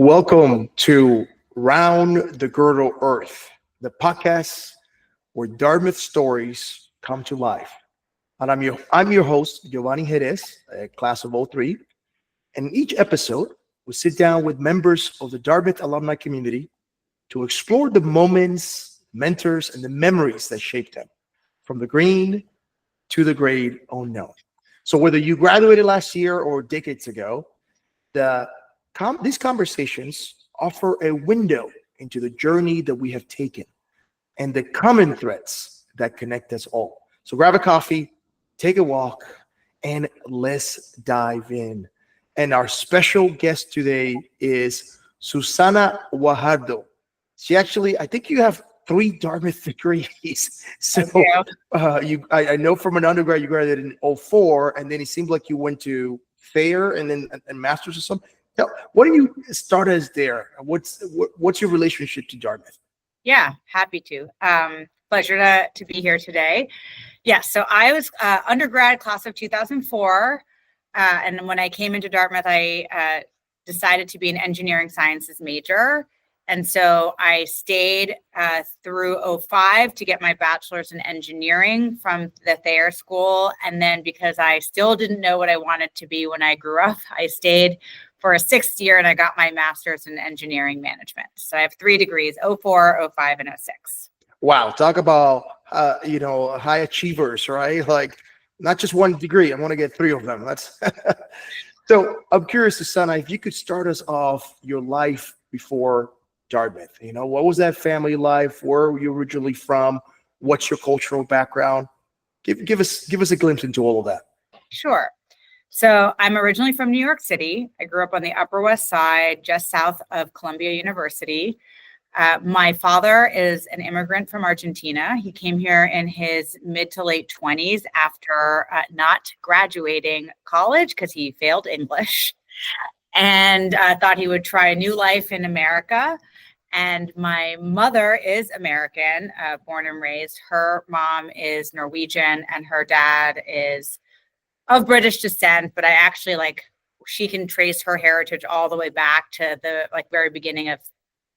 Welcome to Round the Girdle Earth, the podcast where Dartmouth stories come to life. And I'm your host, Giovanni Jerez, a class of '03. And in each episode, we sit down with members of the Dartmouth alumni community to explore the moments, mentors, and the memories that shaped them, from the green to the great unknown. So whether you graduated last year or decades ago, these conversations offer a window into the journey that we have taken and the common threads that connect us all. So grab a coffee, take a walk, and let's dive in. And our special guest today is Susana Guajardo. I think you have 3 Dartmouth degrees. So I know from an undergrad you graduated in '04, and then it seemed like you went to Thayer and then a master's or something. Now, what do you start as there? What's your relationship to Dartmouth? Yeah, happy to. Pleasure to be here today. Yeah, so I was undergrad class of 2004. And when I came into Dartmouth, I decided to be an engineering sciences major. And so I stayed through '05 to get my bachelor's in engineering from the Thayer School. And then because I still didn't know what I wanted to be when I grew up, I stayed for a 6th year and I got my master's in engineering management. So I have 3 degrees, '04, '05, and '06. Wow. Talk about, high achievers, right? Like not just 1 degree. I want to get 3 of them. That's So I'm curious, Susana, if you could start us off your life before Dartmouth. What was that family life? Where were you originally from? What's your cultural background? Give us a glimpse into all of that. Sure. So I'm originally from New York City. I grew up on the Upper West Side, just south of Columbia University. My father is an immigrant from Argentina. He came here in his mid to late 20s after not graduating college because he failed English and thought he would try a new life in America. And my mother is American, born and raised. Her mom is Norwegian and her dad is of British descent, but I actually she can trace her heritage all the way back to the very beginning of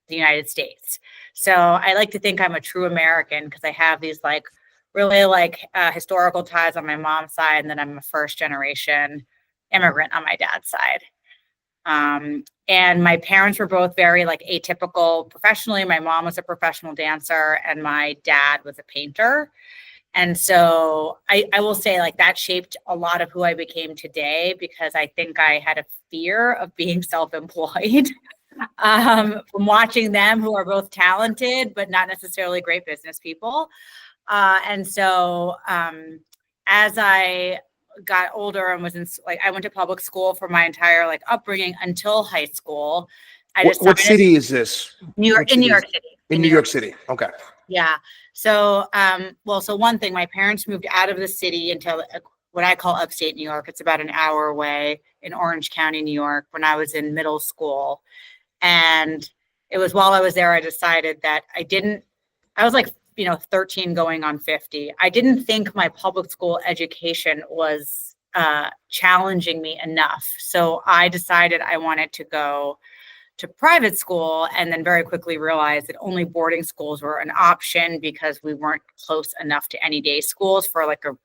the United States. So I like to think I'm a true American because I have these really historical ties on my mom's side, and then I'm a 1st generation immigrant on my dad's side. And my parents were both very atypical professionally. My mom was a professional dancer and my dad was a painter. And so I will say that shaped a lot of who I became today, because I think I had a fear of being self-employed from watching them, who are both talented, but not necessarily great business people. And so as I got older and was in I went to public school for my entire upbringing until high school. What city is this? New York City. In New York City. Okay. Yeah. So, so one thing, my parents moved out of the city into what I call upstate New York. It's about an hour away in Orange County, New York, when I was in middle school. And it was while I was there, I decided that I was 13 going on 50. I didn't think my public school education was challenging me enough. So I decided I wanted to go to private school, and then very quickly realized that only boarding schools were an option because we weren't close enough to any day schools for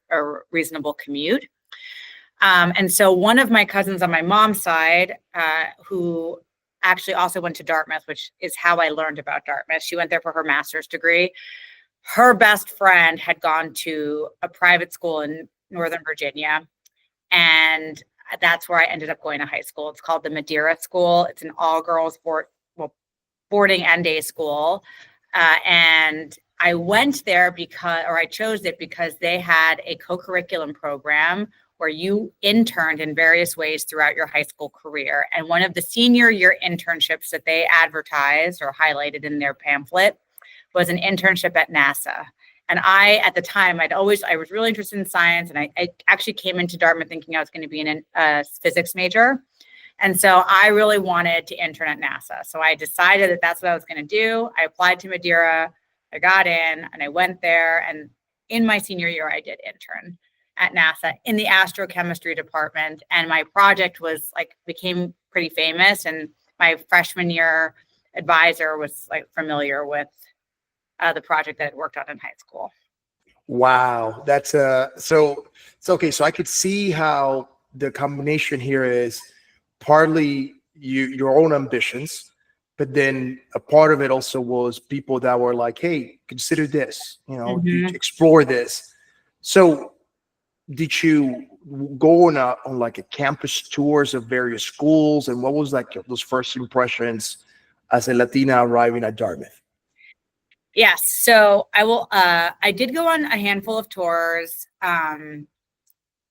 a reasonable commute. And so one of my cousins on my mom's side, who actually also went to Dartmouth, which is how I learned about Dartmouth. She went there for her master's degree. Her best friend had gone to a private school in Northern Virginia, and that's where I ended up going to high school. It's called the Madeira School. It's an all-girls boarding and day school. And I went there I chose it because they had a co-curriculum program where you interned in various ways throughout your high school career. And one of the senior year internships that they advertised or highlighted in their pamphlet was an internship at NASA. And at the time, I was really interested in science. And I actually came into Dartmouth thinking I was going to be a physics major. And so I really wanted to intern at NASA. So I decided that that's what I was going to do. I applied to Madeira, I got in, and I went there. And in my senior year, I did intern at NASA in the astrochemistry department. And my project became pretty famous. And my freshman year advisor was like familiar with the project that I'd worked on in high school. Wow, that's so it's okay. So I could see how the combination here is partly your own ambitions, but then a part of it also was people that were like, "Hey, consider this, explore this." So did you go on like a campus tours of various schools, and what was like those first impressions as a Latina arriving at Dartmouth? Yes. So I did go on a handful of tours.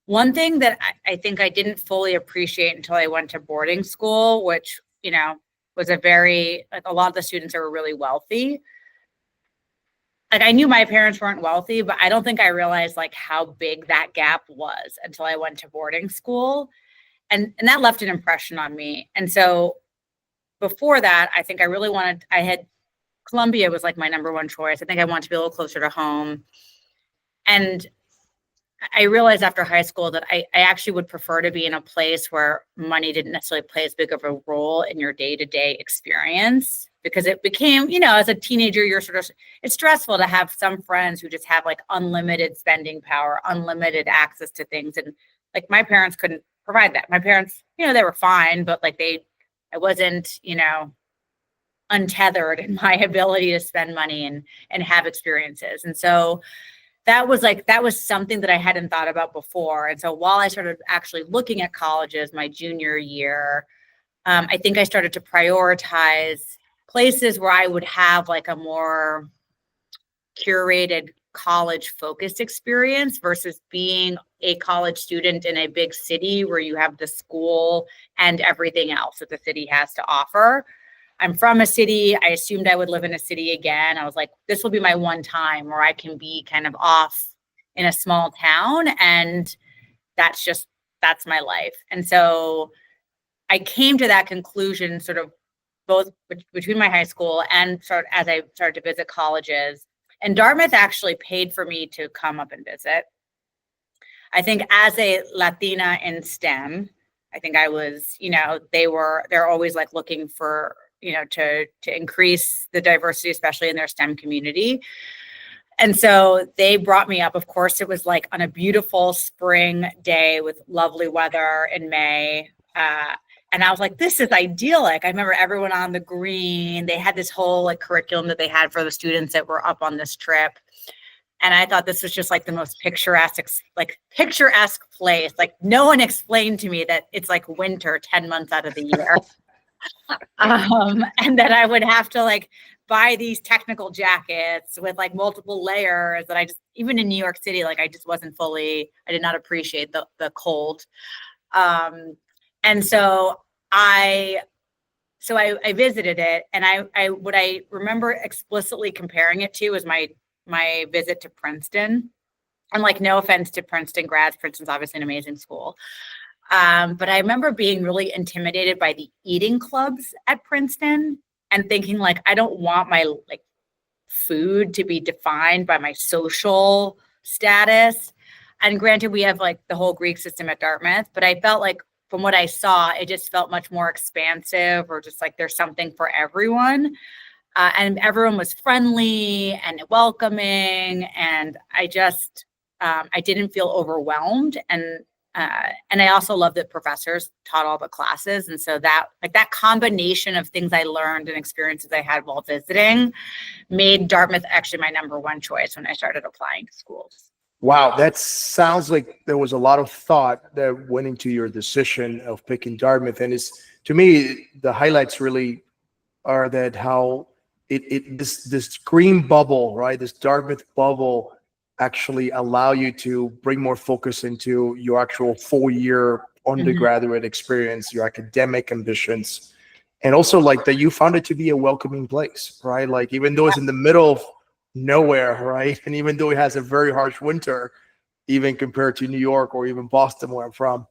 One thing that I think I didn't fully appreciate until I went to boarding school, which, was a lot of the students were really wealthy. Like I knew my parents weren't wealthy, but I don't think I realized like how big that gap was until I went to boarding school. And that left an impression on me. And so before that, I think Columbia was like my number one choice. I think I wanted to be a little closer to home. And I realized after high school that I actually would prefer to be in a place where money didn't necessarily play as big of a role in your day-to-day experience, because it became, as a teenager, it's stressful to have some friends who just have like unlimited spending power, unlimited access to things. And like my parents couldn't provide that. My parents, they were fine, but like I wasn't, untethered in my ability to spend money and have experiences. And so that was something that I hadn't thought about before. And so while I started actually looking at colleges my junior year, I think I started to prioritize places where I would have like a more curated college focused experience versus being a college student in a big city where you have the school and everything else that the city has to offer. I'm from a city. I assumed I would live in a city again. I was like, this will be my one time where I can be kind of off in a small town. And that's my life. And so I came to that conclusion sort of both between my high school and as I started to visit colleges. And Dartmouth actually paid for me to come up and visit. I think as a Latina in STEM, I think I was, they're always like looking for, to increase the diversity, especially in their STEM community. And so they brought me up. Of course, it was like on a beautiful spring day with lovely weather in May. And I was like, this is idyllic. I remember everyone on the green. They had this whole like curriculum that they had for the students that were up on this trip. And I thought this was just like the most picturesque place. Like no one explained to me that it's like winter 10 months out of the year. And that I would have to like buy these technical jackets with like multiple layers that even in New York City, like I did not appreciate the cold. And so I visited it, and what I remember explicitly comparing it to was my visit to Princeton. And like, no offense to Princeton grads, Princeton's obviously an amazing school. But I remember being really intimidated by the eating clubs at Princeton and thinking like, I don't want my like food to be defined by my social status. And granted, we have like the whole Greek system at Dartmouth, but I felt like from what I saw, it just felt much more expansive, or just like there's something for everyone. And everyone was friendly and welcoming. And I didn't feel overwhelmed. And I also love that professors taught all the classes. And so that combination of things I learned and experiences I had while visiting made Dartmouth actually my number one choice when I started applying to schools. Wow, that sounds like there was a lot of thought that went into your decision of picking Dartmouth. And to me, the highlights really are that how this green bubble, right? This Dartmouth bubble actually allow you to bring more focus into your actual 4-year undergraduate experience, your academic ambitions, and also like that you found it to be a welcoming place, right? Like even though it's in the middle of nowhere, right? And even though it has a very harsh winter, even compared to New York or even Boston, where I'm from,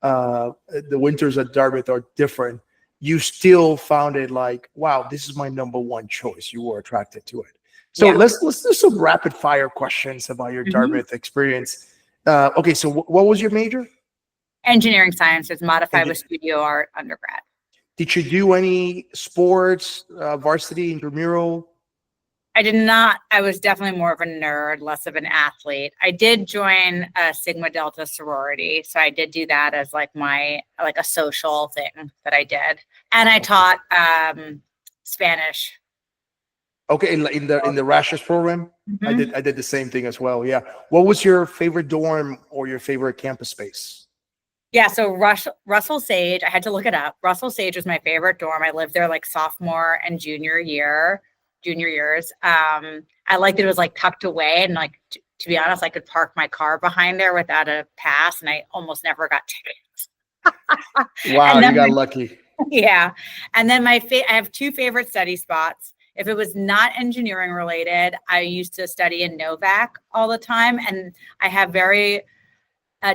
the winters at Dartmouth are different. You still found it like, wow, this is my number one choice. You were attracted to it. So let's do some rapid fire questions about your Dartmouth experience. Okay, so what was your major? Engineering sciences, modified with studio art undergrad. Did you do any sports, varsity, intramural? I did not. I was definitely more of a nerd, less of an athlete. I did join a Sigma Delta sorority, so I did do that as like a social thing that I did, and I taught Spanish. Okay, in the Rashes program, Mhm. I did the same thing as well. Yeah. What was your favorite dorm or your favorite campus space? Yeah, so Russell Sage, I had to look it up. Russell Sage was my favorite dorm. I lived there like sophomore and junior years. I liked it was like tucked away, and like to be honest, I could park my car behind there without a pass, and I almost never got tickets. Wow, And you then got lucky. yeah, and then I have two favorite study spots. If it was not engineering related, I used to study in Novak all the time, and I have very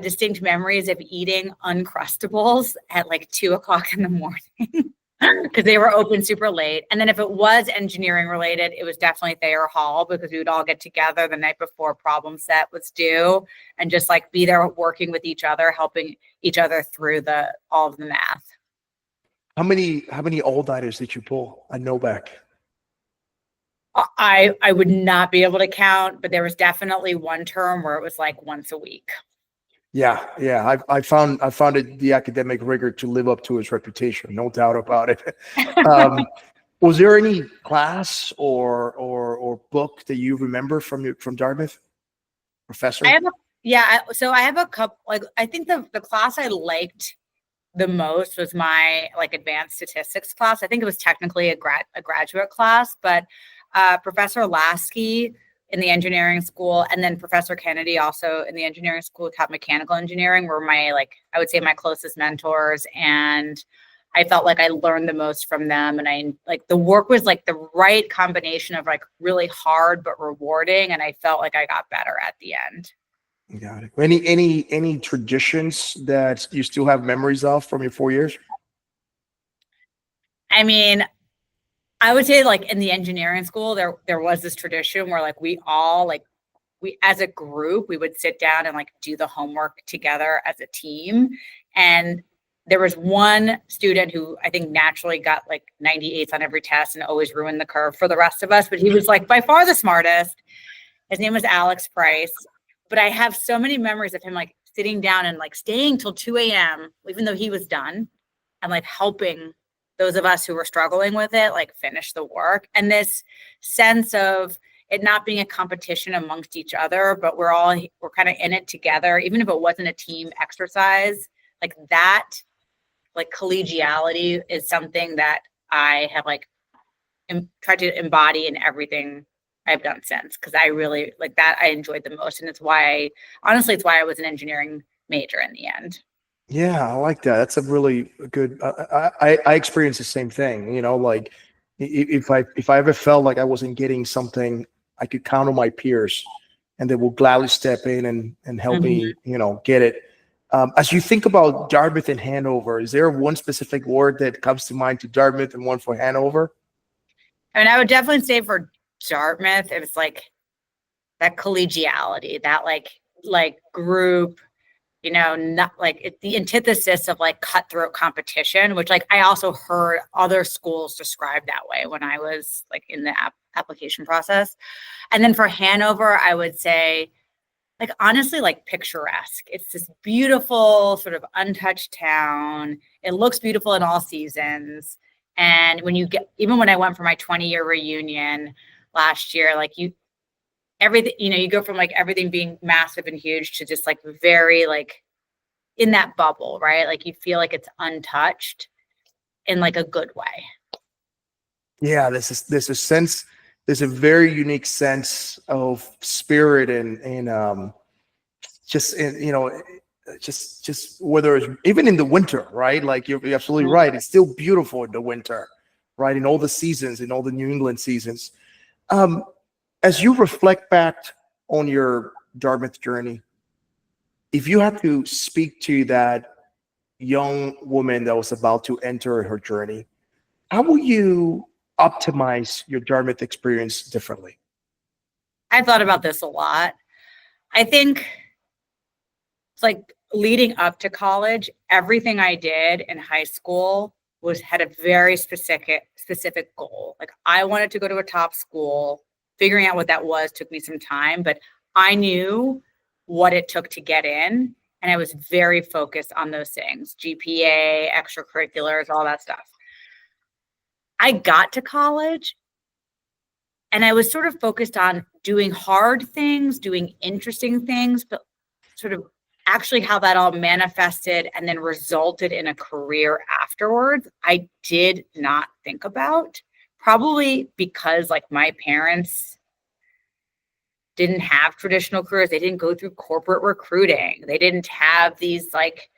distinct memories of eating Uncrustables at like 2 o'clock in the morning because they were open super late. And then if it was engineering related, it was definitely Thayer Hall because we would all get together the night before problem set was due and just like be there working with each other, helping each other through all of the math. How many all-nighters did you pull? I know back. I would not be able to count, but there was definitely one term where it was like once a week. Yeah, yeah. I found it the academic rigor to live up to its reputation, no doubt about it. Um, was there any class or book that you remember from Dartmouth, I professor? have a yeah, so I have a couple like I think the class I liked the most was my like advanced statistics class. I think it was technically a graduate class, but Professor Lasky in the engineering school and then Professor Kennedy also in the engineering school taught mechanical engineering were my like I would say my closest mentors, and I felt like I learned the most from them, and I like the work was like the right combination of like really hard but rewarding, and I felt like I got better at the end. Got it. Any traditions that you still have memories of from your 4 years? I mean, I would say like in the engineering school, there was this tradition where like we all like we as a group we would sit down and like do the homework together as a team. And there was one student who I think naturally got like 98s on every test and always ruined the curve for the rest of us, but he was like by far the smartest. His name was Alex Price. But I have so many memories of him like sitting down and like staying till 2 a.m., even though he was done, and like helping those of us who were struggling with it, like finish the work. And this sense of it not being a competition amongst each other, but we're kind of in it together, even if it wasn't a team exercise, like that, like collegiality is something that I have like tried to embody in everything I've done since, because I really like that. I enjoyed the most, and honestly, it's why I was an engineering major in the end. Yeah, I like that. That's a really good. I experienced the same thing. Like if I ever felt like I wasn't getting something, I could count on my peers, and they will gladly step in and help Mhm. me, get it. As you think about Dartmouth and Hanover, is there one specific word that comes to mind to Dartmouth and one for Hanover? I mean, I would definitely say for Dartmouth, it was like that collegiality, that like group, not like it's the antithesis of like cutthroat competition, which like I also heard other schools describe that way when I was like in the application process. And then for Hanover, I would say like honestly like picturesque. It's this beautiful sort of untouched town. It looks beautiful in all seasons. And even when I went for my 20-year reunion last year, like everything, you go from like everything being massive and huge to just like very like in that bubble, right? Like you feel like it's untouched in like a good way. Yeah, there's a sense, there's a very unique sense of spirit and just just whether it's even in the winter, right? Like you're absolutely right. It's still beautiful in the winter, right? In all the seasons, in all the New England seasons. Um, as you reflect back on your Dartmouth journey, if you had to speak to that young woman that was about to enter her journey, how will you optimize your Dartmouth experience differently? I thought about this a lot. I think it's like leading up to college, everything I did in high school had a very specific goal. Like I wanted to go to a top school. Figuring out what that was took me some time, but I knew what it took to get in. And I was very focused on those things, GPA, extracurriculars, all that stuff. I got to college and I was sort of focused on doing hard things, doing interesting things, but sort of actually how that all manifested and then resulted in a career afterwards, I did not think about. Probably because like my parents didn't have traditional careers. They didn't go through corporate recruiting. They didn't have these like,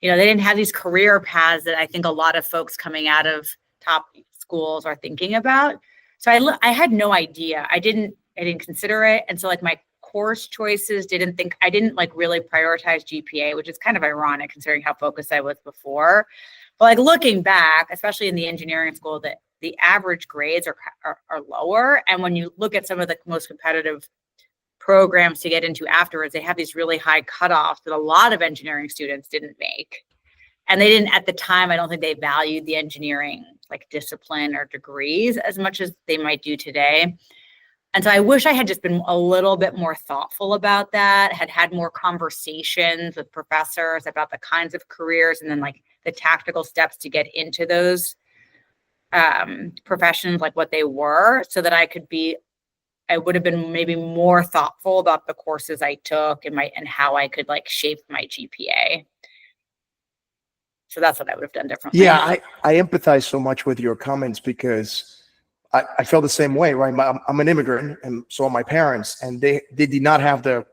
they didn't have these career paths that I think a lot of folks coming out of top schools are thinking about. So I had no idea. I didn't consider it. And so like my course choices I didn't like really prioritize GPA, which is kind of ironic considering how focused I was before. But like looking back, especially in the engineering school, that the average grades are lower. And when you look at some of the most competitive programs to get into afterwards, they have these really high cutoffs that a lot of engineering students didn't make. And they didn't, at the time, I don't think they valued the engineering like discipline or degrees as much as they might do today. And so I wish I had just been a little bit more thoughtful about that, had more conversations with professors about the kinds of careers and then like the tactical steps to get into those professions, like what they were, so that I would have been maybe more thoughtful about the courses I took and how I could like shape my GPA. So that's what I would have done differently. Yeah, I empathize so much with your comments because I feel the same way, right? I'm an immigrant, and so are my parents, and they did not have the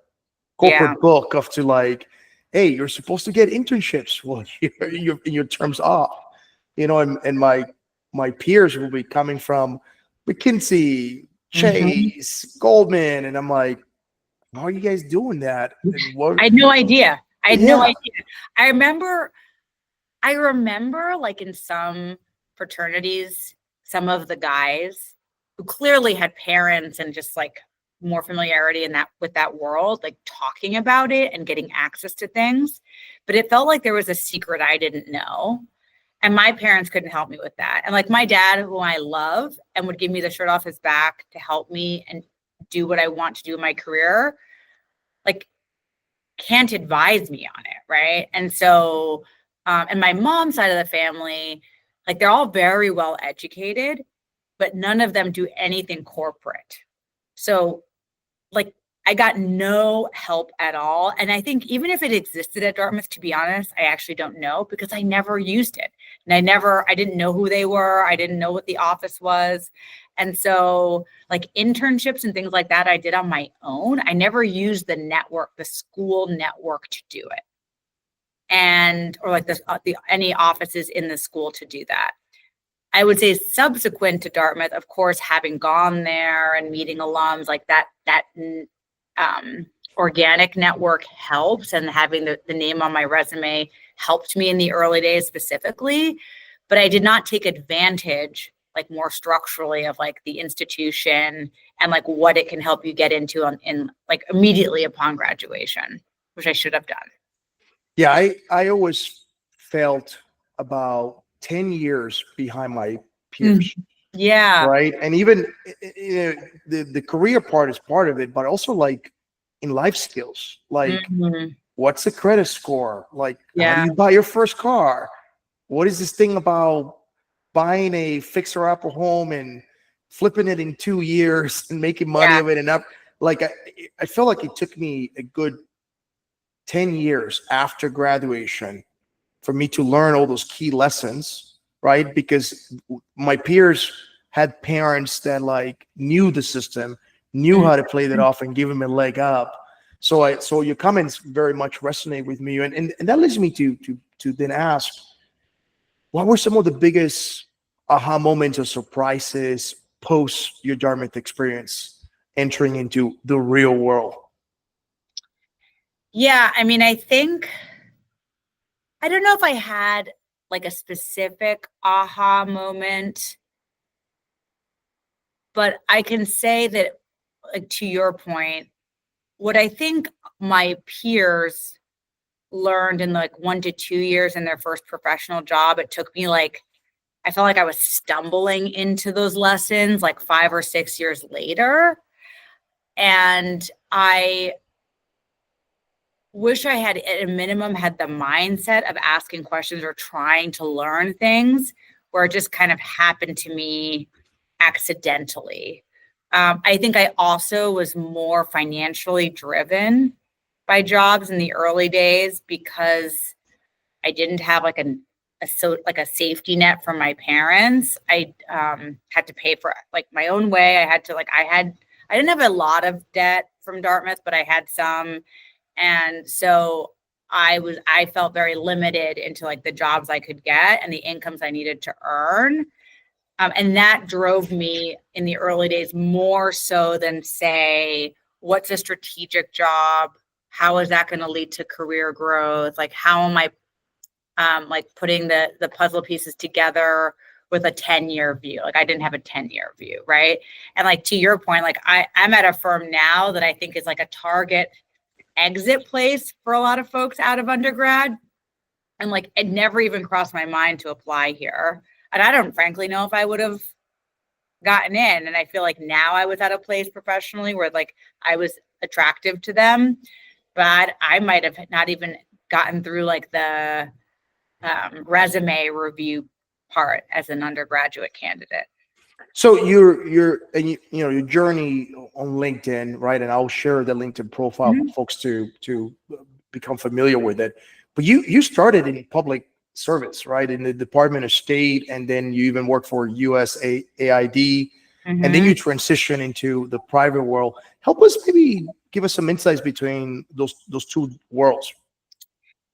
corporate book of to like, hey, you're supposed to get internships. Well, your terms off, and my peers will be coming from McKinsey, Chase, Goldman, and I'm like, how are you guys doing that? And I had no idea. No idea. I remember like in some fraternities, some of the guys who clearly had parents and just like more familiarity with that world, like talking about it and getting access to things. But it felt like there was a secret I didn't know. And my parents couldn't help me with that. And like my dad, who I love and would give me the shirt off his back to help me and do what I want to do in my career, like can't advise me on it. Right. And so, and my mom's side of the family, like they're all very well educated, but none of them do anything corporate. So like I got no help at all. And I think even if it existed at Dartmouth, to be honest, I actually don't know because I never used it. And I didn't know who they were. I didn't know what the office was. And so like internships and things like that, I did on my own. I never used the network, the school network to do it. Or like any offices in the school to do that. I would say subsequent to Dartmouth, of course, having gone there and meeting alums, like that organic network helps, and having the name on my resume helped me in the early days specifically. But I did not take advantage, like more structurally, of like the institution and like what it can help you get into in like immediately upon graduation, which I should have done. Yeah, I always felt about 10 years behind my peers. Yeah. Right. And even the career part is part of it, but also like in life skills, like what's the credit score? Like, how do you buy your first car? What is this thing about buying a fixer-upper home and flipping it in 2 years and making money of it? And I feel like it took me a good 10 years after graduation for me to learn all those key lessons, right? Because my peers had parents that like knew the system, knew how to play that off and give them a leg up. So your comments very much resonate with me. And that leads me to then ask, what were some of the biggest aha moments or surprises post your Dartmouth experience entering into the real world? Yeah, I mean, I don't know if I had like a specific aha moment, but I can say that, like, to your point, what I think my peers learned in like 1 to 2 years in their first professional job, it took me like I felt like I was stumbling into those lessons like 5 or 6 years later. And I wish I had, at a minimum, had the mindset of asking questions or trying to learn things where it just kind of happened to me accidentally. I think I also was more financially driven by jobs in the early days because I didn't have like a safety net from my parents. I had to pay for like my own way. I didn't have a lot of debt from Dartmouth, but I had some. And so I felt very limited into like the jobs I could get and the incomes I needed to earn. And that drove me in the early days more so than, say, what's a strategic job? How is that going to lead to career growth? Like, how am I like putting the puzzle pieces together with a 10-year view? Like, I didn't have a 10-year view, right? And like, to your point, like I'm at a firm now that I think is like a target exit place for a lot of folks out of undergrad. And like, it never even crossed my mind to apply here. And I don't frankly know if I would have gotten in. And I feel like now I was at a place professionally where like I was attractive to them, but I might have not even gotten through like the resume review part as an undergraduate candidate. So your journey on LinkedIn, right? And I'll share the LinkedIn profile for folks to become familiar with it. But you started in public service, right? In the Department of State, and then you even worked for USAID, and then you transition into the private world. Help us, maybe give us some insights between those two worlds.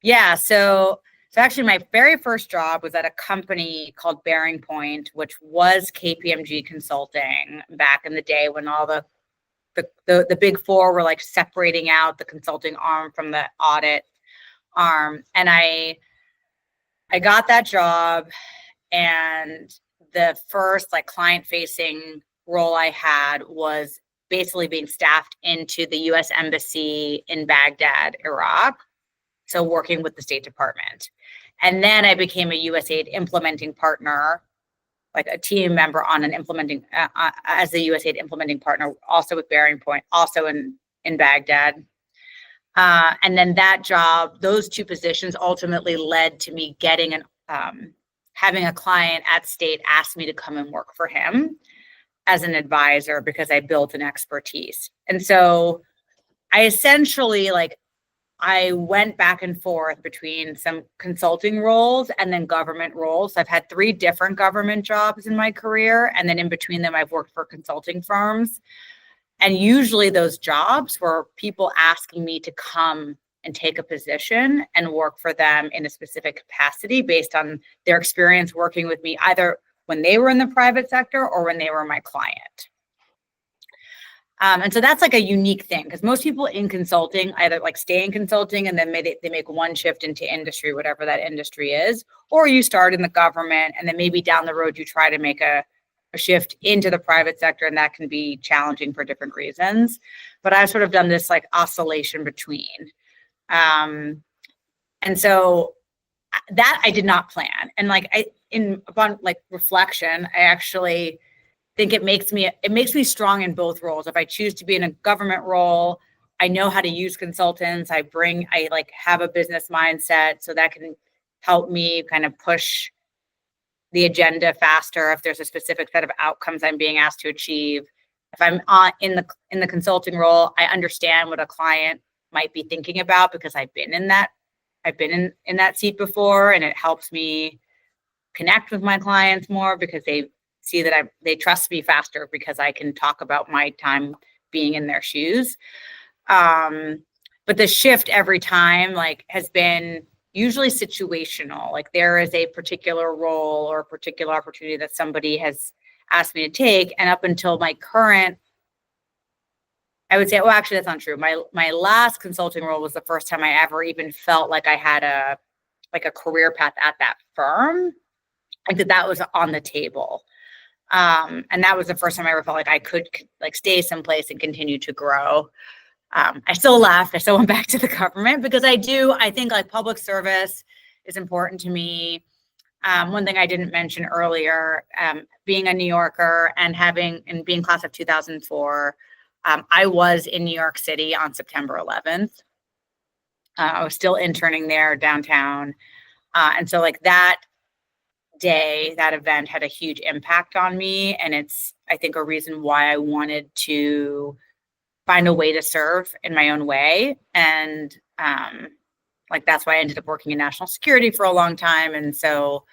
Yeah, so actually my very first job was at a company called Bearing Point, which was KPMG Consulting back in the day when all the big four were like separating out the consulting arm from the audit arm. And I got that job, and the first like client facing role I had was basically being staffed into the US Embassy in Baghdad, Iraq. So working with the State Department. And then I became a USAID implementing partner, like a team member on an implementing, as a USAID implementing partner, also with Bearing Point, also in Baghdad. And then that job, those two positions ultimately led to me getting having a client at State ask me to come and work for him as an advisor because I built an expertise. And so I essentially I went back and forth between some consulting roles and then government roles. I've had 3 different government jobs in my career. And then in between them, I've worked for consulting firms. And usually those jobs were people asking me to come and take a position and work for them in a specific capacity based on their experience working with me, either when they were in the private sector or when they were my client. And so that's like a unique thing, because most people in consulting either like stay in consulting and then they make one shift into industry, whatever that industry is, or you start in the government and then maybe down the road you try to make a shift into the private sector, and that can be challenging for different reasons. But I've sort of done this like oscillation between. And so that I did not plan. And upon reflection, I actually think it makes me strong in both roles. If I choose to be in a government role, I know how to use consultants. I have a business mindset, so that can help me kind of push the agenda faster if there's a specific set of outcomes I'm being asked to achieve. If I'm in the consulting role, I understand what a client might be thinking about because I've been in that seat before, and it helps me connect with my clients more because they see that they trust me faster because I can talk about my time being in their shoes. But the shift every time has been usually situational. Like there is a particular role or a particular opportunity that somebody has asked me to take. And up until my current, I would say, well, actually, that's not true. My last consulting role was the first time I ever even felt like I had a career path at that firm. Like that was on the table. And that was the first time I ever felt like I could stay someplace and continue to grow. I still left. I still went back to the government because I think public service is important to me. one thing I didn't mention earlier, being a New Yorker and being class of 2004, I was in New York City on September 11th. I was still interning there downtown. And so like that day, that event had a huge impact on me. And it's, I think, a reason why I wanted to find a way to serve in my own way. And like, that's why I ended up working in national security for a long time. And so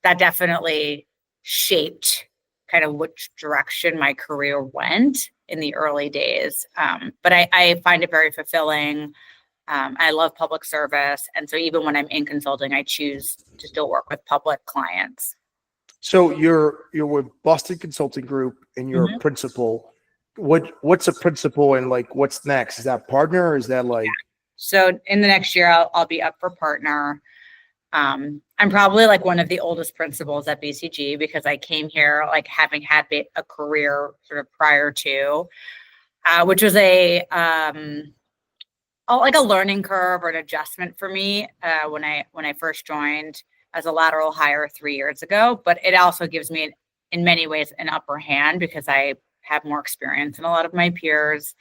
that definitely shaped kind of which direction my career went in the early days. But I find it very fulfilling. I love public service. And so even when I'm in consulting, I choose to still work with public clients. So you're with Boston Consulting Group and you're a principal. What's a principal and like what's next? Is that partner or is that like? So in the next year, I'll be up for partner. I'm probably like one of the oldest principals at BCG because I came here like having had a career sort of prior to, which was like a learning curve or an adjustment for me when I first joined as a lateral hire 3 years ago. But it also gives me, in many ways, an upper hand because I have more experience than a lot of my peers,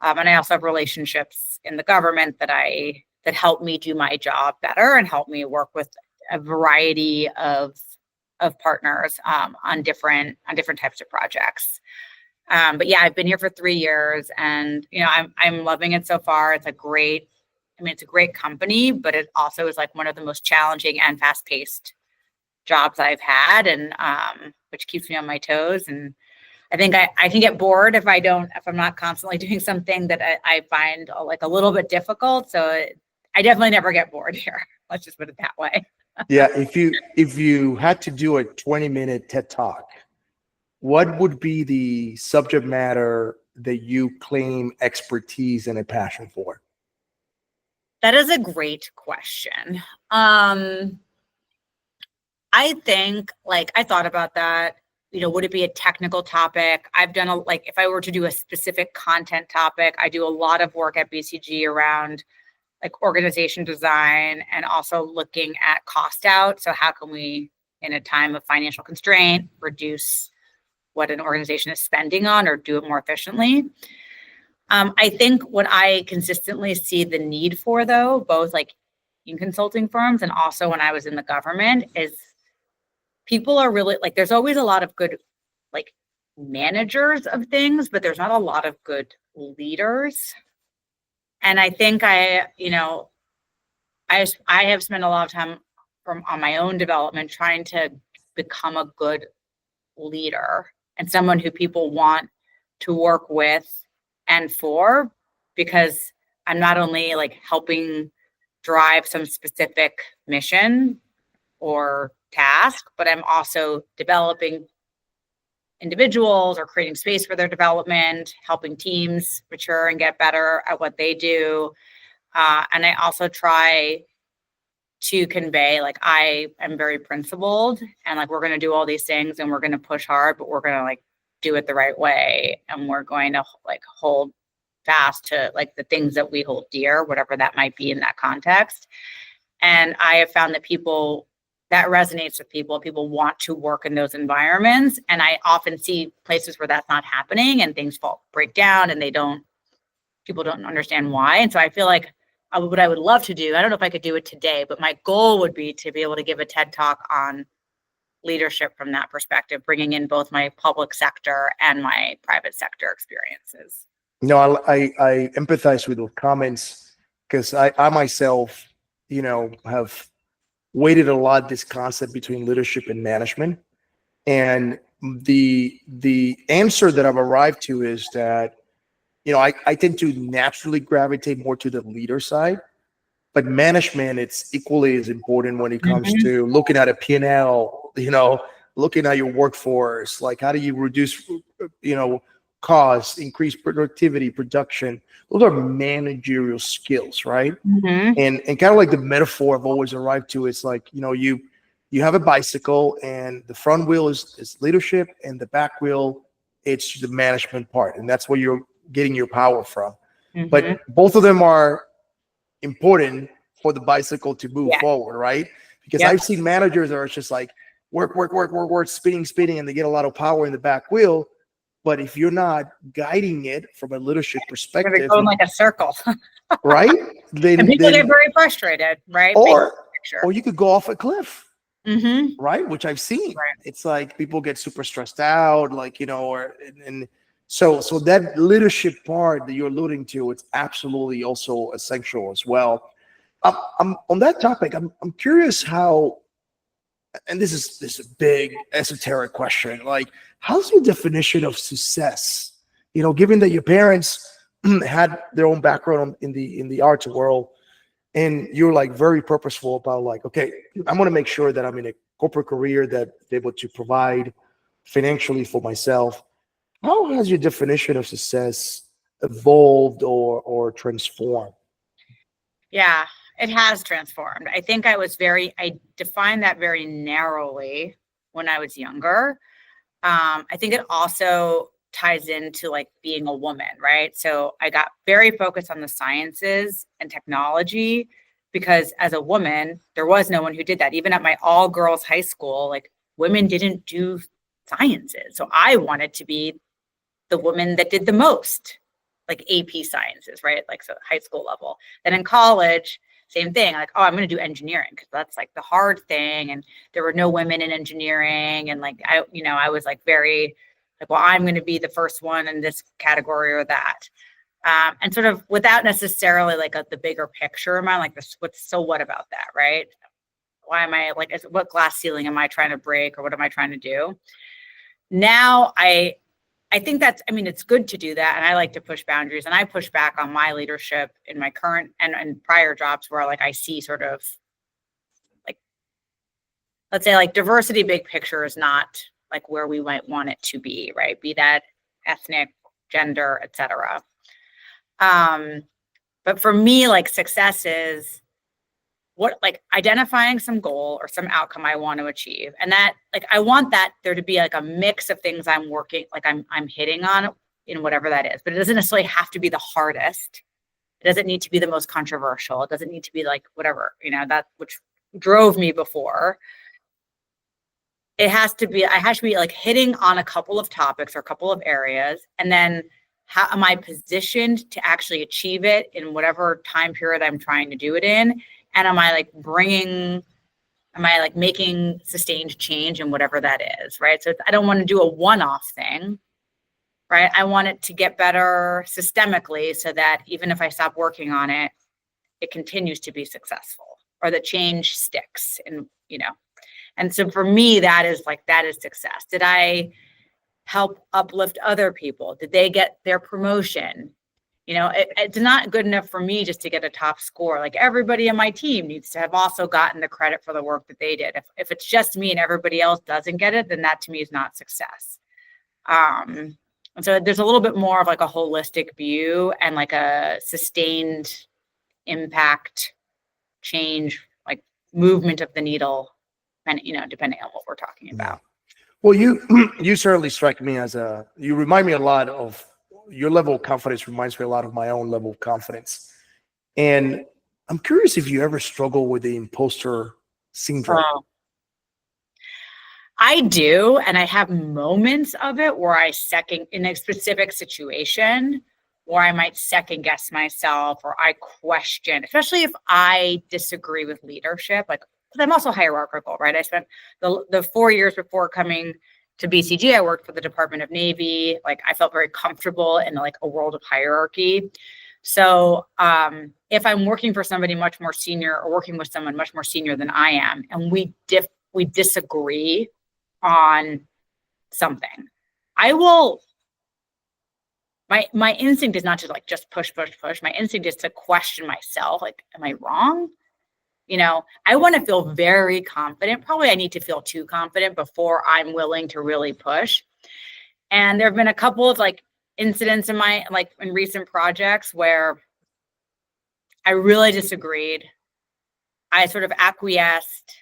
and I also have relationships in the government that help me do my job better and help me work with a variety of partners on different types of projects. But yeah, I've been here for 3 years and, you know, I'm loving it so far. It's a great company, but it also is like one of the most challenging and fast paced jobs I've had, and which keeps me on my toes. And I think I can get bored if I'm not constantly doing something that I find like a little bit difficult. So I definitely never get bored here. Let's just put it that way. Yeah. If you had to do a 20-minute TED Talk, what would be the subject matter that you claim expertise and a passion for? That is a great question. I think I thought about that. You know, would it be a technical topic? I've done if I were to do a specific content topic, I do a lot of work at BCG around like organization design and also looking at cost out. So how can we, in a time of financial constraint, reduce what an organization is spending on or do it more efficiently? I think what I consistently see the need for, though, both like in consulting firms and also when I was in the government, is people are really there's always a lot of good managers of things, but there's not a lot of good leaders. And I think I have spent a lot of time on my own development trying to become a good leader and someone who people want to work with and for, because I'm not only helping drive some specific mission or task, but I'm also developing individuals or creating space for their development, helping teams mature and get better at what they do. And I also try to convey, I am very principled and we're going to do all these things and we're going to push hard, but we're going to do it the right way. And we're going to hold fast to the things that we hold dear, whatever that might be in that context. And I have found that resonates with people. People want to work in those environments. And I often see places where that's not happening and things break down and people don't understand why. And so I feel what I would love to do, I don't know if I could do it today, but my goal would be to be able to give a TED Talk on leadership from that perspective, bringing in both my public sector and my private sector experiences. No, I empathize with those comments because I myself, have weighted a lot this concept between leadership and management. And the answer that I've arrived to is that, I tend to naturally gravitate more to the leader side, but management, it's equally as important when it comes to looking at a P&L, looking at your workforce, how do you reduce, costs, increase productivity, production. Those are managerial skills, right? And kind of the metaphor I've always arrived to, it's you have a bicycle and the front wheel is leadership and the back wheel, it's the management part. And that's where you're getting your power from. But both of them are important for the bicycle to move forward, right? Because Yep. I've seen managers that are just like work, spinning, and they get a lot of power in the back wheel. But if you're not guiding it from a leadership They're perspective, going like a circle. right? And people get very frustrated, right? Or you could go off a cliff, Mm-hmm. right? Which I've seen. Right. It's like people get super stressed out, like, and so that leadership part that you're alluding to, it's absolutely also essential as well. I'm on that topic. I'm curious how, and this is a big esoteric question. Like, how's your definition of success? Given that your parents had their own background in the arts world, and you're like very purposeful about like, okay, I'm going to make sure that I'm in a corporate career that I'm able to provide financially for myself. How has your definition of success evolved or transformed? Yeah, it has transformed. I think I defined that very narrowly when I was younger. I think it also ties into like being a woman, right? So I got very focused on the sciences and technology because as a woman, there was no one who did that. Even at my all girls high school, like women didn't do sciences. So I wanted to be the woman that did the most, like AP sciences, right? Like, so high school level. Then in college, same thing, like, oh, I'm going to do engineering because that's like the hard thing. And there were no women in engineering. And like, I was like very like, well, I'm going to be the first one in this category or that. And sort of without necessarily like the bigger picture in mind, like what about that, right? Why am I like, what glass ceiling am I trying to break or what am I trying to do? Now I think it's good to do that. And I like to push boundaries, and I push back on my leadership in my current and prior jobs where like I see sort of like, let's say like diversity, big picture is not like where we might want it to be, right? Be that ethnic, gender, etc. But for me, like success is what, like identifying some goal or some outcome I want to achieve. And that, like, I want that there to be like a mix of things I'm working, like I'm hitting on in whatever that is, but it doesn't necessarily have to be the hardest. It doesn't need to be the most controversial. It doesn't need to be like whatever, that which drove me before. I have to be like hitting on a couple of topics or a couple of areas. And then how am I positioned to actually achieve it in whatever time period I'm trying to do it in? And am I making sustained change in whatever that is, right? So I don't want to do a one-off thing, right? I want it to get better systemically so that even if I stop working on it, it continues to be successful or the change sticks and so for me, that is success. Did I help uplift other people? Did they get their promotion? It's not good enough for me just to get a top score. Like everybody on my team needs to have also gotten the credit for the work that they did. If it's just me and everybody else doesn't get it, then that to me is not success. And so there's a little bit more of like a holistic view and like a sustained impact change, like movement of the needle, and depending on what we're talking about. Well, you certainly strike me as you remind me a lot of your level of confidence. Reminds me a lot of my own level of confidence, and I'm curious if you ever struggle with the imposter syndrome. I do, and I have moments of it where in a specific situation where I might second guess myself or I question, especially if I disagree with leadership, like, because I'm also hierarchical, right? I spent the 4 years before coming to BCG, I worked for the Department of Navy. Like I felt very comfortable in like a world of hierarchy. So if I'm working for somebody much more senior or working with someone much more senior than I am, and we disagree on something, I will. My instinct is not to like just push. My instinct is to question myself. Like, am I wrong? I want to feel very confident. Probably I need to feel too confident before I'm willing to really push. And there have been a couple of like incidents in recent projects where I really disagreed. I sort of acquiesced,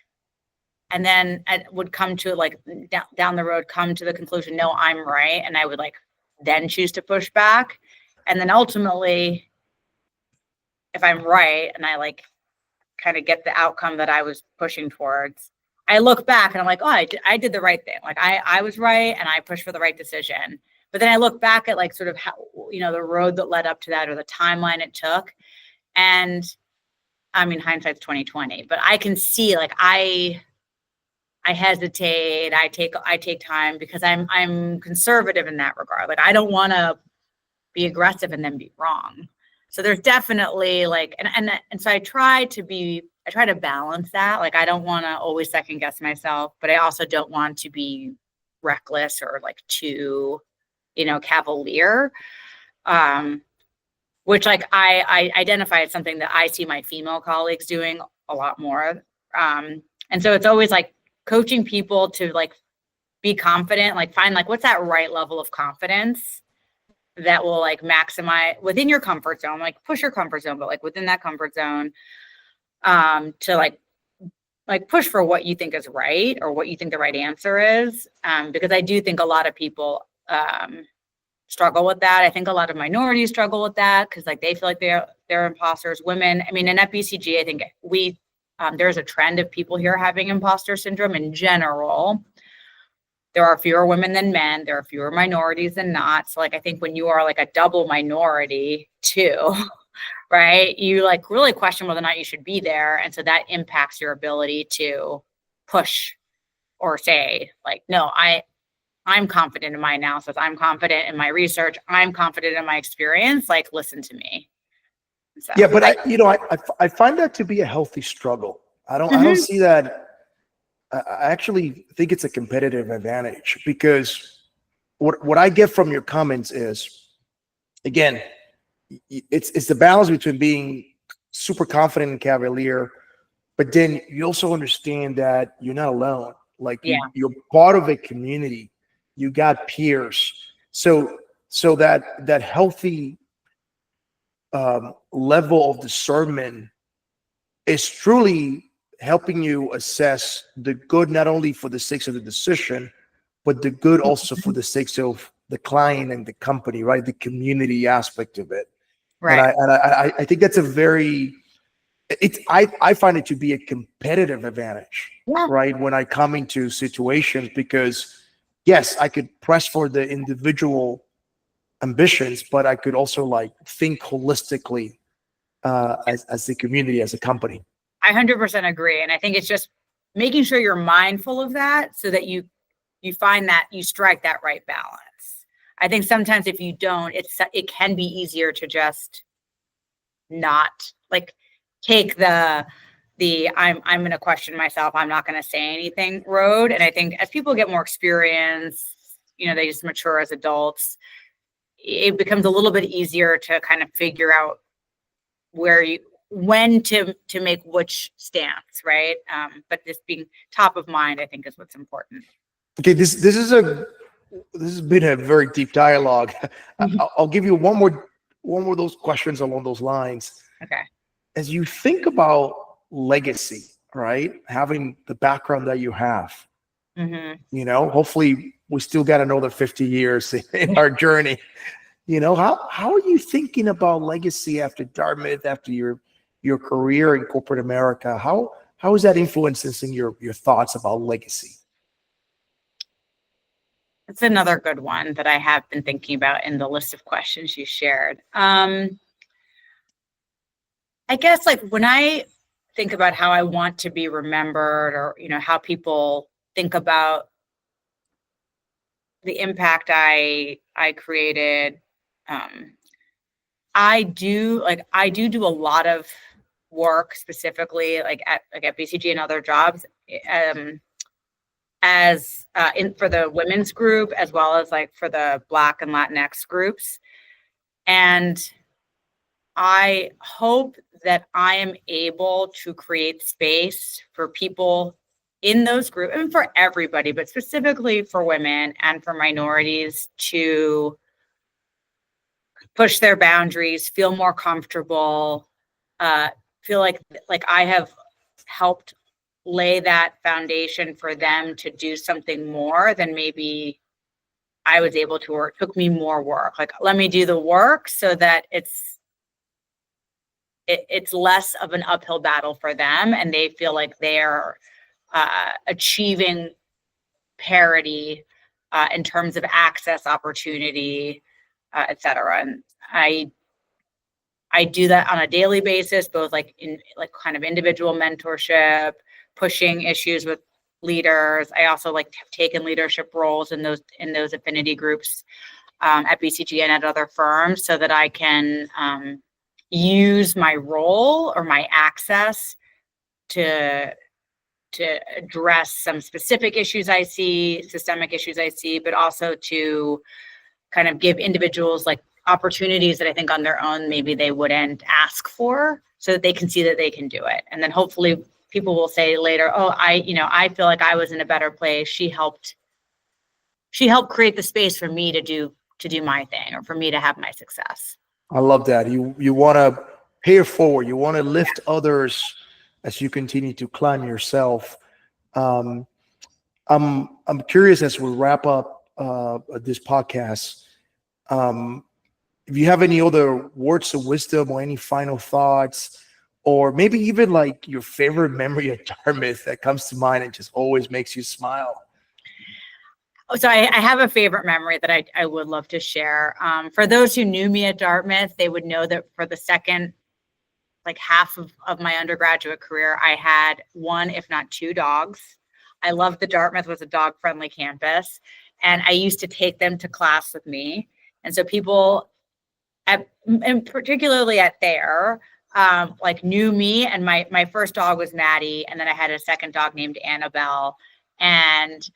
and then I would come to like down the road, come to the conclusion, no, I'm right. And I would like then choose to push back. And then ultimately, if I'm right and I like kind of get the outcome that I was pushing towards, I look back and I'm like, oh, I did the right thing. Like I was right and I pushed for the right decision. But then I look back at like sort of how, the road that led up to that or the timeline it took. And I mean, hindsight's 2020, but I can see like I hesitate. I take time because I'm conservative in that regard. Like I don't want to be aggressive and then be wrong. So there's definitely like, and so I try to balance that. Like I don't want to always second guess myself, but I also don't want to be reckless or like too, cavalier. Which like I identify as something that I see my female colleagues doing a lot more. And so it's always like coaching people to like be confident, like find like what's that right level of confidence that will like maximize within your comfort zone, like push your comfort zone, but like within that comfort zone, to like push for what you think is right or what you think the right answer is. Because I do think a lot of people struggle with that. I think a lot of minorities struggle with that because like they feel like they're imposters. Women, I mean, in FBCG, I think there's a trend of people here having imposter syndrome in general. There are fewer women than men. There are fewer minorities than not. So like, I think when you are like a double minority too, right, you like really question whether or not you should be there. And so that impacts your ability to push or say like, no, I'm confident in my analysis. I'm confident in my research. I'm confident in my experience. Like, listen to me. So, yeah, but I find that to be a healthy struggle. I don't see that. I actually think it's a competitive advantage because what I get from your comments is, again, it's the balance between being super confident and cavalier, but then you also understand that you're not alone. Like you're part of a community. You got peers. So that healthy level of discernment is truly helping you assess the good, not only for the sake of the decision, but the good also for the sake of the client and the company, right? The community aspect of it. Right. And I think that's I find it to be a competitive advantage, right? When I come into situations, because yes, I could press for the individual ambitions, but I could also like think holistically as the community, as a company. I 100% agree. And I think it's just making sure you're mindful of that so that you find that you strike that right balance. I think sometimes if you don't, it can be easier to just not like take the I'm going to question myself, I'm not going to say anything road. And I think as people get more experience, they just mature as adults, it becomes a little bit easier to kind of figure out when to make which stance, right? But this being top of mind, I think, is what's important. Okay, this has been a very deep dialogue. I'll give you one more of those questions along those lines. Okay. As you think about legacy, right? Having the background that you have, hopefully we still got another 50 years in our journey. How are you thinking about legacy after Dartmouth, after your career in corporate America? How is that influencing your thoughts about legacy? It's another good one that I have been thinking about in the list of questions you shared. I guess like when I think about how I want to be remembered, or how people think about the impact I created, I do a lot of work specifically like at BCG and other jobs for the women's group, as well as like for the Black and Latinx groups. And I hope that I am able to create space for people in those groups, and for everybody, but specifically for women and for minorities, to push their boundaries, feel more comfortable, feel like I have helped lay that foundation for them to do something more than maybe I was able to, or it took me more work. Like, let me do the work so that it's it's less of an uphill battle for them, and they feel like they're achieving parity in terms of access, opportunity, et cetera. And I do that on a daily basis, both like in like kind of individual mentorship, pushing issues with leaders. I also like have taken leadership roles in those affinity groups at BCG and at other firms, so that I can use my role or my access to address some specific issues I see, systemic issues I see, but also to kind of give individuals like opportunities that I think on their own maybe they wouldn't ask for, so that they can see that they can do it. And then hopefully people will say later, oh, I feel like I was in a better place. She helped create the space for me to do my thing, or for me to have my success. I love that. You want to pay it forward. You want to lift others as you continue to climb yourself. I'm curious, as we wrap up this podcast, if you have any other words of wisdom or any final thoughts, or maybe even like your favorite memory at Dartmouth that comes to mind and just always makes you smile. So I have a favorite memory that I would love to share. For those who knew me at Dartmouth, they would know that for the second like half of my undergraduate career, I had one, if not two dogs. I loved that Dartmouth was a dog-friendly campus, and I used to take them to class with me. And so people, and particularly at Thayer, like knew me, and my first dog was Maddie, and then I had a second dog named Annabelle, and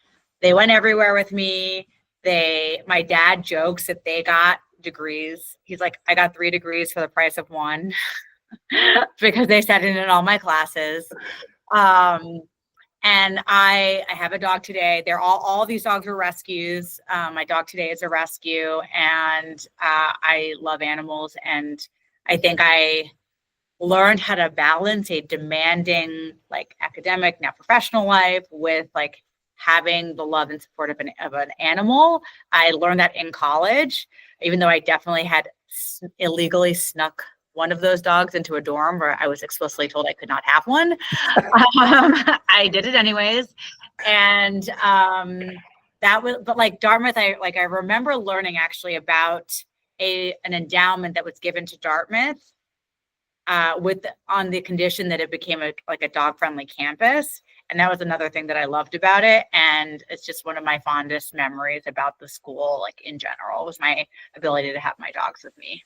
they went everywhere with me. My dad jokes that they got degrees. He's like, I got 3 degrees for the price of 1. Because they sat in all my classes. And I have a dog today. They're all these dogs are rescues. My dog today is a rescue, and I love animals. And I think I learned how to balance a demanding, like academic, now professional life with like having the love and support of an animal. I learned that in college, even though I definitely had illegally snuck one of those dogs into a dorm where I was explicitly told I could not have one. I did it anyways. And but like Dartmouth, I remember learning actually about an endowment that was given to Dartmouth on the condition that it became a dog-friendly campus. And that was another thing that I loved about it. And it's just one of my fondest memories about the school, like in general, was my ability to have my dogs with me.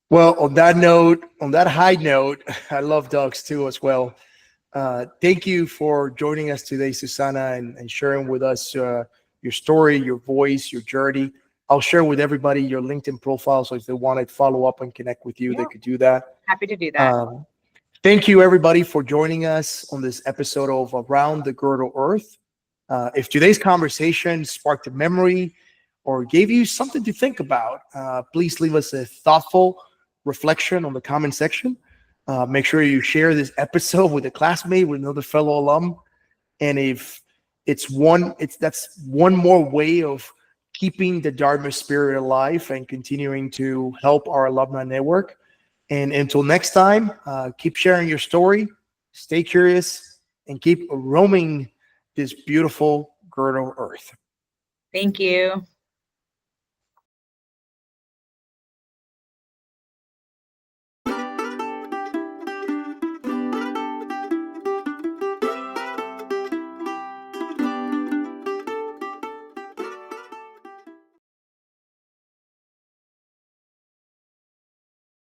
Well, on that high note, I love dogs too as well. Thank you for joining us today, Susana, and sharing with us your story, your voice, your journey. I'll share with everybody your LinkedIn profile, so if they want to follow up and connect with you, they could do that. Happy to do that. Thank you, everybody, for joining us on this episode of Around the Girdled Earth. If today's conversation sparked a memory or gave you something to think about, please leave us a thoughtful reflection on the comment section. Make sure you share this episode with a classmate, with another fellow alum. And if that's one more way of keeping the Dartmouth spirit alive and continuing to help our alumni network. And until next time, keep sharing your story, stay curious, and keep roaming this beautiful girdled earth. Thank you.